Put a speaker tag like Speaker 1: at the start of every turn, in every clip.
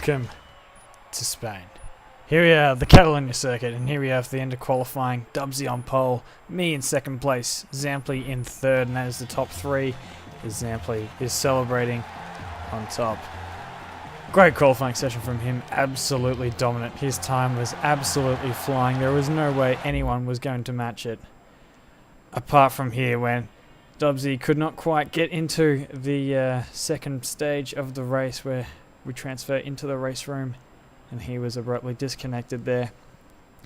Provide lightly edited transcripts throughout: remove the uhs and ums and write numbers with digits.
Speaker 1: Welcome to Spain. Here we are, the Catalonia circuit, and here we have the end of qualifying. Dubsy on pole, me in second place, Zampli in third, and that is the top three. As Zampli is celebrating on top. Great qualifying session from him, absolutely dominant. His time was absolutely flying. There was no way anyone was going to match it. Apart from here, when Dubsy could not quite get into the second stage of the race where we transfer into the race room, and he was abruptly disconnected there.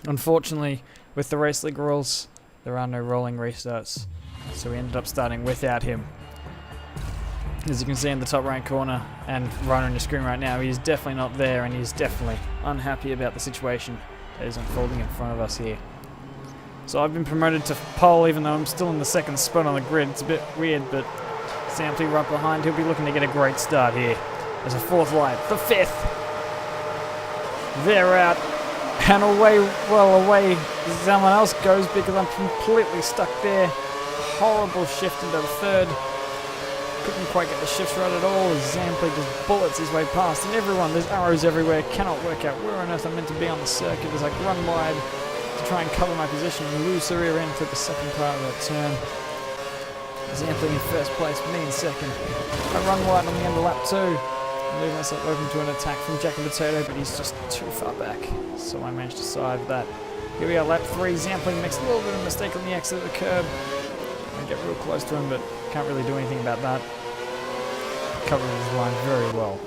Speaker 1: Unfortunately, with the race league rules, there are no rolling restarts, so we ended up starting without him. As you can see in the top right corner, and right on your screen right now, he's definitely not there, and he's definitely unhappy about the situation that is unfolding in front of us here. So I've been promoted to pole, even though I'm still in the second spot on the grid. It's a bit weird, but Zampli right behind. He'll be looking to get a great start here. There's a fourth light, the fifth. They're out, and away someone else goes because I'm completely stuck there. Horrible shift into the third. Couldn't quite get the shifts right at all as Zampli just bullets his way past, and everyone, there's arrows everywhere, cannot work out where on earth I'm meant to be on the circuit as I run wide to try and cover my position and lose the rear end for the second part of that turn. Zampli in first place, me in second. I run wide on the end of lap 2. I leave myself open to an attack from Jack and Potato, but he's just too far back, so I managed to side that. Here we are, lap 3. Zampli makes a little bit of a mistake on the exit of the curb. I get real close to him, but can't really do anything about that. Covered his line very well.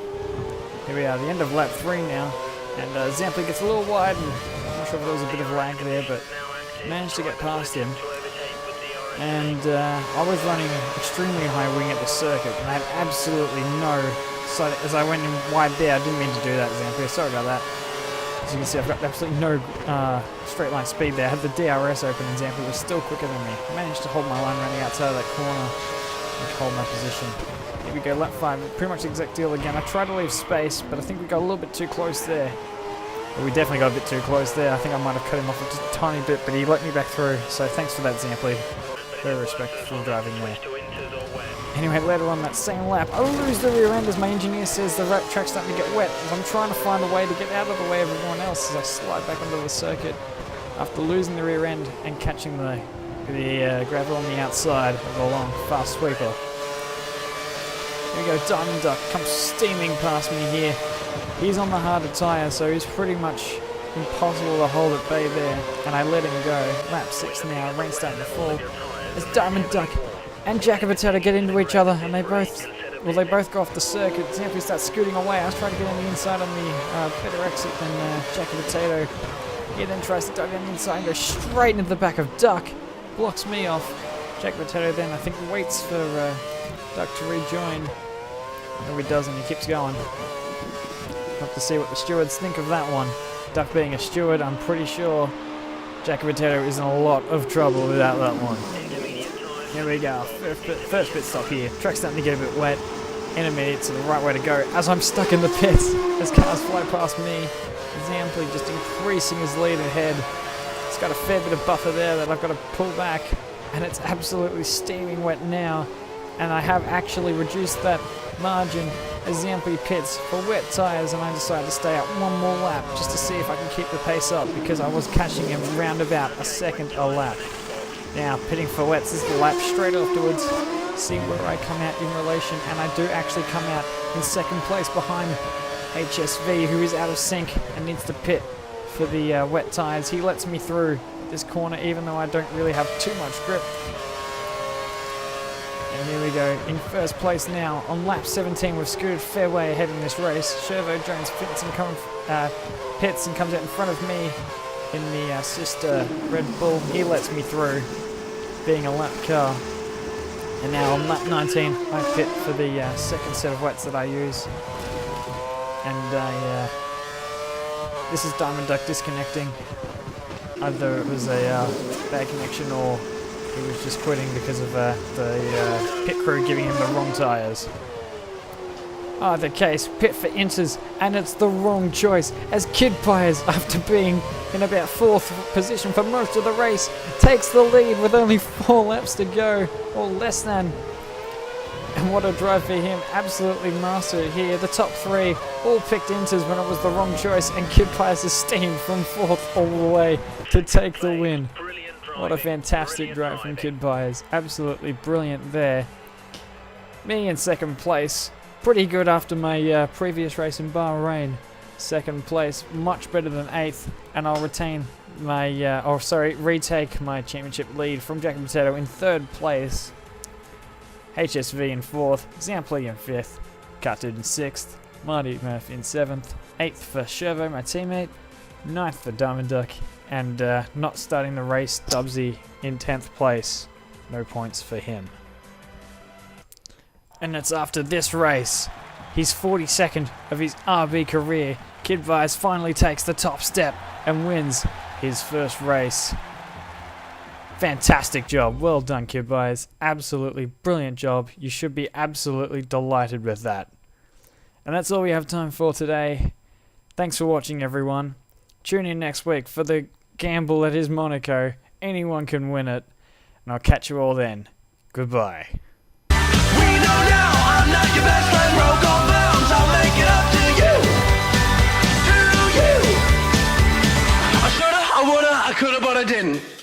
Speaker 1: Here we are, the end of lap 3 now, and Zampli gets a little wide, and I'm not sure if there was a bit of lag there, but managed to get past him. And I was running extremely high wing at the circuit, and I had absolutely no sight. As I went in wide there, I didn't mean to do that, Zampli. Sorry about that. As you can see, I've got absolutely no straight line speed there. I had the DRS open, and Zampli was still quicker than me. I managed to hold my line around the outside of that corner and hold my position. Here we go, lap 5. Pretty much the exact deal again. I tried to leave space, but I think we got a little bit too close there. Well, we definitely got a bit too close there. I think I might have cut him off just a tiny bit, but he let me back through. So thanks for that, Zampli. Very respectful driving there. Anyway, later on that same lap, I lose the rear end as my engineer says the track's starting to get wet. As I'm trying to find a way to get out of the way of everyone else as I slide back onto the circuit after losing the rear end and catching the gravel on the outside of the long fast sweeper. Here we go, Diamond Duck comes steaming past me here. He's on the harder tyre, so he's pretty much impossible to hold at bay there, and I let him go. Lap 6 now, rain starting to fall. As Diamond Duck and Jack and Potato get into each other, and they both go off the circuit. Zampli starts scooting away. I was trying to get on the inside on the better exit than Jack and Potato. He then tries to dive down the inside and go straight into the back of Duck. Blocks me off. Jack and Potato then, I think, waits for Duck to rejoin. No, he doesn't. He keeps going. Have to see what the stewards think of that one. Duck being a steward, I'm pretty sure Jack and Potato is in a lot of trouble without that one. Here we go. First pit stop here. Track's starting to get a bit wet. Intermediate's the right way to go. As I'm stuck in the pits, as cars fly past me, Zampli just increasing his lead ahead. It's got a fair bit of buffer there that I've got to pull back, and it's absolutely steaming wet now. And I have actually reduced that margin as Zampli pits for wet tyres, and I decided to stay out one more lap just to see if I can keep the pace up because I was catching him round about a second a lap. Now pitting for wets, this is the lap straight afterwards. See where I come out in relation, and I do actually come out in second place behind HSV, who is out of sync and needs to pit for the wet tyres. He lets me through this corner even though I don't really have too much grip. And here we go, in first place now on lap 17. We've scooted fair way ahead in this race. Shervo Jones pits and comes out in front of me in the sister Red Bull. He lets me through, being a lap car. And now on lap 19, I pit for the second set of wets that I use. And this is Diamond Duck disconnecting. Either it was a bad connection or he was just quitting because of the pit crew giving him the wrong tyres. Either case, pit for Inters, and it's the wrong choice, as Kid Pyres, after being in about 4th position for most of the race, takes the lead with only 4 laps to go, or less than. And what a drive for him. Absolutely mastered it here. The top three all picked inters when it was the wrong choice, and Kid Pies is steamed from fourth all the way to take the win. What a fantastic drive from Kid Pies. Absolutely brilliant there. Me in second place. Pretty good after my previous race in Bahrain. Second place, much better than 8th, and I'll retain my, retake my championship lead from Jack and Potato in 3rd place. HSV in 4th, Zampli in 5th, Cartoon in 6th, Marty Murphy in 7th, 8th for Shervo, my teammate, 9th for Diamond Duck, and not starting the race, Dubsy in 10th place. No points for him. And it's after this race, his 42nd of his RB career, Kid Pies finally takes the top step and wins his first race. Fantastic job. Well done, Kid Pies. Absolutely brilliant job. You should be absolutely delighted with that. And that's all we have time for today. Thanks for watching, everyone. Tune in next week for the gamble that is Monaco. Anyone can win it. And I'll catch you all then. Goodbye.
Speaker 2: We know now I'm not your best friend, broke all bounds, I'll make it up to you. To you. I shoulda, I woulda, I coulda, but I didn't.